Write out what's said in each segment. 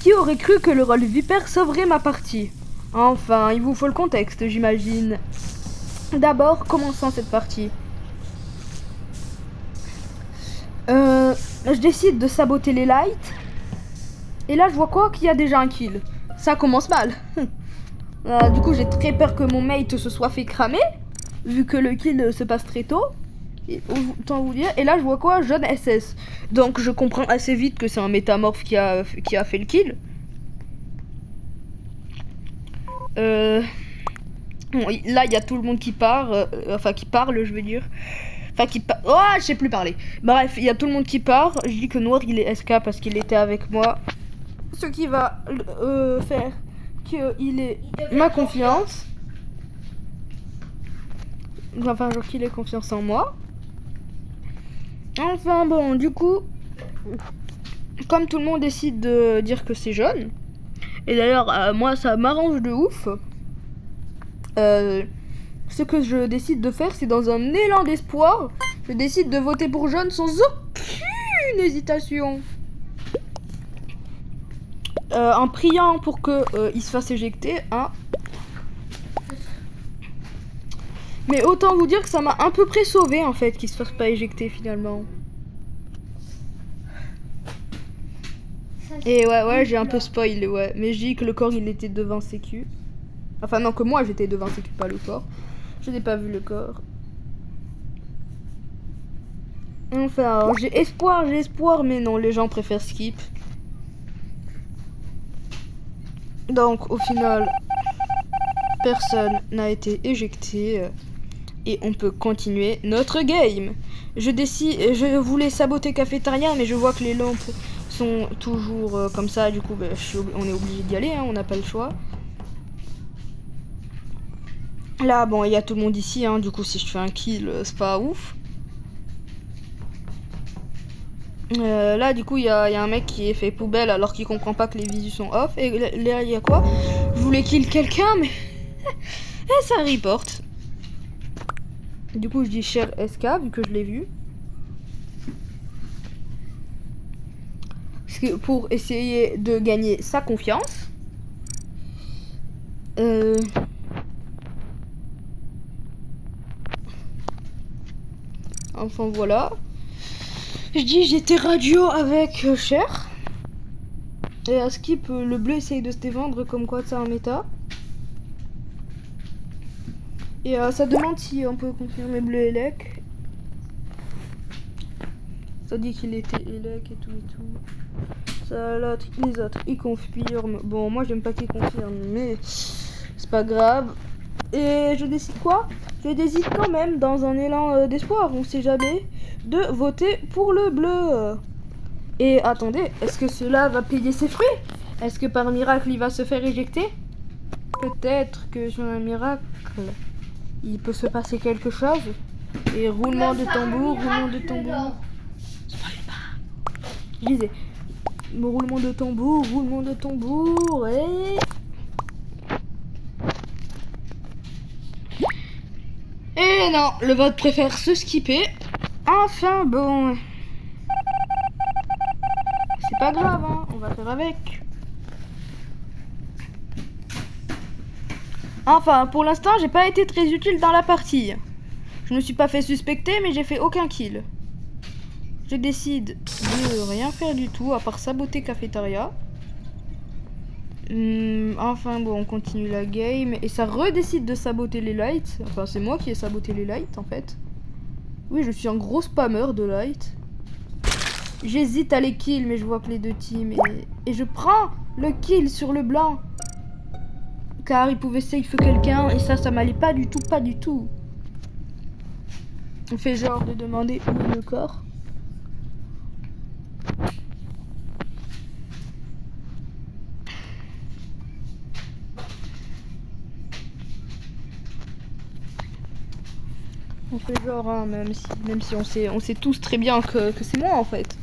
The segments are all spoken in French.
Qui aurait cru que le rôle vipère sauverait ma partie? Enfin, il vous faut le contexte, j'imagine. D'abord, commençons cette partie. Je décide de saboter les lights. Et là, je vois quoi? Qu'il y a déjà un kill. Ça commence mal. Du coup, j'ai très peur que mon mate se soit fait cramer. Vu que le kill se passe très tôt. Et, autant vous dire. Et là, je vois quoi? Jeune SS. Donc, je comprends assez vite que c'est un métamorphe qui a fait le kill. Bon, là, il y a tout le monde qui part. Enfin, qui parle, je veux dire. Enfin, qui part. Oh, je sais plus parler. Bref, il y a tout le monde qui part. Je dis que Noir, il est SK parce qu'il était avec moi. Ce qui va faire qu'il ait ma confiance. Enfin, genre qu'il ait confiance en moi. Enfin, bon, du coup, comme tout le monde décide de dire que c'est jaune. Et d'ailleurs, moi, ça m'arrange de ouf. Ce que je décide de faire, c'est dans un élan d'espoir, je décide de voter pour jaune sans aucune hésitation. En priant pour que il se fasse éjecter, hein. Mais autant vous dire que ça m'a un peu près sauvé en fait qu'il se fasse pas éjecter finalement. Et ouais, j'ai un peu spoilé, ouais. Mais je dis que le corps il était devant sécu. Enfin non, que moi j'étais devant sécu, pas le corps. Je n'ai pas vu le corps. Enfin, j'ai espoir, mais non, les gens préfèrent skip. Donc, au final, personne n'a été éjecté. Et on peut continuer notre game. Je voulais saboter Cafétéria, mais je vois que les lampes sont toujours comme ça. Du coup, on est obligé d'y aller, hein, on n'a pas le choix. Là, bon, il y a tout le monde ici, hein, du coup, si je fais un kill, c'est pas ouf. Là, du coup, il y a un mec qui est fait poubelle alors qu'il comprend pas que les visus sont off. Et là, il y a quoi? Je voulais kill quelqu'un, mais... et ça reporte. Du coup, je dis cher SK, vu que je l'ai vu. Pour essayer de gagner sa confiance. Enfin, voilà. Je dis j'étais radio avec Cher. Et à skip, le bleu essaye de se défendre comme quoi c'est un méta. Et ça demande si on peut confirmer bleu Elec. Ça dit qu'il était Elec et tout et tout. Ça, là, les autres, ils confirment. Bon, moi j'aime pas qu'ils confirment, mais c'est pas grave. Et je décide quoi? Je décide quand même, dans un élan d'espoir, on sait jamais, de voter pour le bleu. Et attendez, est-ce que cela va payer ses fruits? Est-ce que par miracle il va se faire éjecter? Peut-être que sur un miracle, il peut se passer quelque chose. Et roulement de tambour, roulement de tambour. Je disais, roulement de tambour, Et non, le vote préfère se skipper. Enfin bon. C'est pas grave, hein, on va faire avec. Enfin, pour l'instant, j'ai pas été très utile dans la partie. Je me suis pas fait suspecter, mais j'ai fait aucun kill. Je décide de rien faire du tout, à part saboter Cafétéria. Enfin bon, on continue la game. Et ça redécide de saboter les lights. Enfin, c'est moi qui ai saboté les lights, en fait. Oui, je suis un gros spammer de lights. J'hésite à les kill, mais je vois que les deux teams. Et je prends le kill sur le blanc. Car il pouvait safe quelqu'un. Et ça m'allait pas du tout, pas du tout. On fait genre de demander où est le corps. On fait genre, hein, même si on sait tous très bien que c'est moi en fait.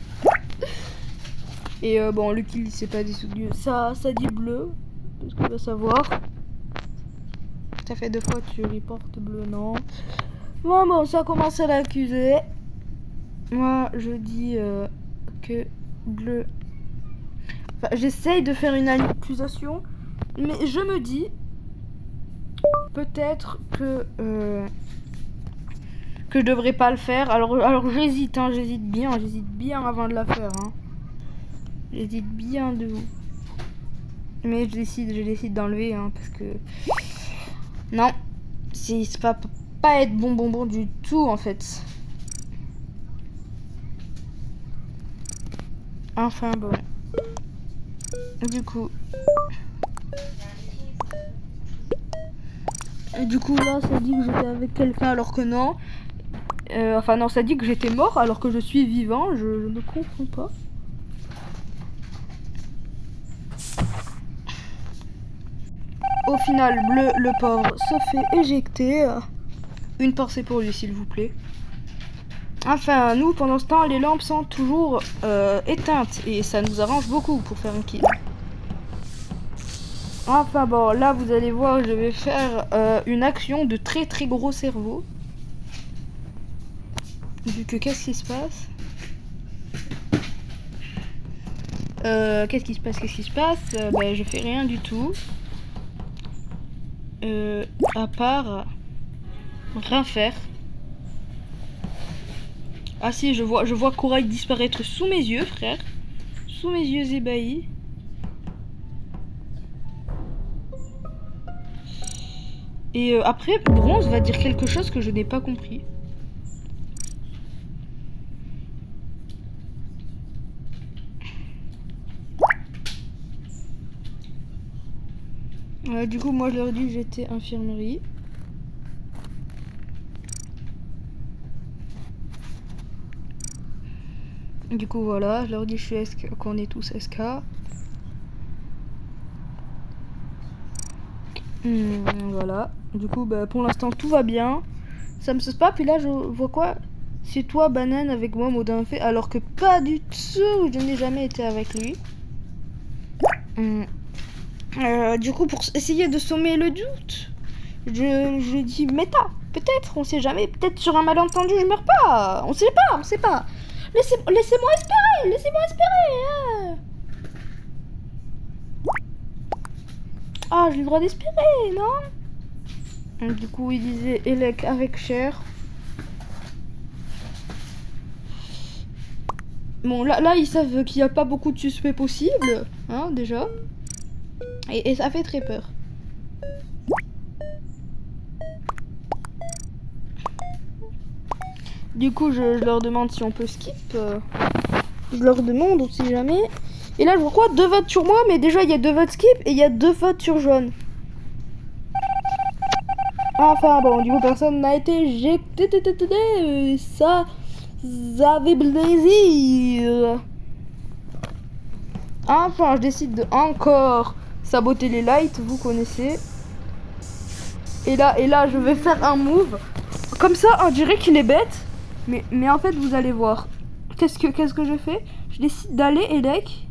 Et bon, le kill il s'est pas dissous. Ça dit bleu. Parce qu'on va savoir. Ça fait 2 fois que tu reportes bleu, non. Bon, ça commence à l'accuser. Moi, je dis que bleu Enfin, j'essaye de faire une accusation, mais je me dis peut-être que je devrais pas le faire. Alors j'hésite, hein, j'hésite bien avant de la faire. Hein. J'hésite bien de ouf. Mais je décide d'enlever, hein, parce que non, c'est pas être bon du tout en fait. Enfin bon. Du coup là ça dit que j'étais avec quelqu'un alors que non. Enfin non, ça dit que j'étais mort alors que je suis vivant. Je ne comprends pas. Au final, le pauvre se fait éjecter. Une pensée pour lui, s'il vous plaît. Enfin, nous, pendant ce temps, les lampes sont toujours éteintes. Et ça nous arrange beaucoup pour faire un kill. Enfin bon, là, vous allez voir, je vais faire une action de très gros cerveau. Vu que, qu'est-ce qui se passe? Qu'est-ce qui se passe? Ben, je fais rien du tout. À part rien faire. Ah si, je vois Corail disparaître sous mes yeux, frère. Sous mes yeux ébahis. Et après, Bronze va dire quelque chose que je n'ai pas compris. Du coup, moi, je leur dis que j'étais infirmerie. Du coup, voilà, je leur dis qu'on est tous SK. Voilà. Du coup, bah, pour l'instant, tout va bien. Ça me sauce pas. Puis là, je vois quoi? C'est toi, Banane, avec moi, Maudin fait. Alors que pas du tout, je n'ai jamais été avec lui. Du coup, pour essayer de sommer le doute, je dis méta. Peut-être, on sait jamais. Peut-être sur un malentendu, je meurs pas. On sait pas. Laissez-moi espérer. Hein. Ah, j'ai le droit d'espérer, non? Du coup, il disait Elec avec Cher. Bon, là, ils savent qu'il n'y a pas beaucoup de suspects possibles, hein, déjà. Et ça fait très peur. Du coup, je leur demande si on peut skip. Je leur demande, on sait jamais. Et là, je vois quoi? 2 votes sur moi, mais déjà, il y a 2 votes skip et il y a 2 votes sur jaune. Enfin, bon, du coup, personne n'a été éjecté. Ça avait plaisir. Enfin, je décide de encore saboter les lights, vous connaissez. Et là, je vais faire un move. Comme ça, on dirait qu'il est bête. Mais en fait, vous allez voir. Qu'est-ce que je fais? Je décide d'aller, Elec.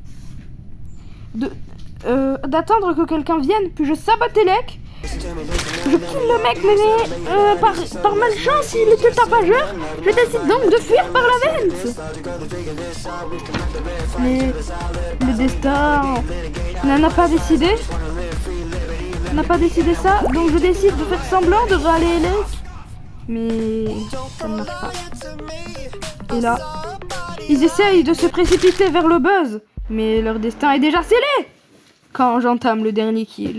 D'attendre que quelqu'un vienne. Puis je sabote Elec. Je kill le mec, mais par malchance, il était tapageur. Je décide donc de fuir par la vente. Mais le destin n'a pas décidé. N'a pas décidé ça. Donc je décide de faire semblant de râler Elec. Mais ça ne marche pas. Et là, ils essayent de se précipiter vers le buzz. Mais leur destin est déjà scellé quand j'entame le dernier kill.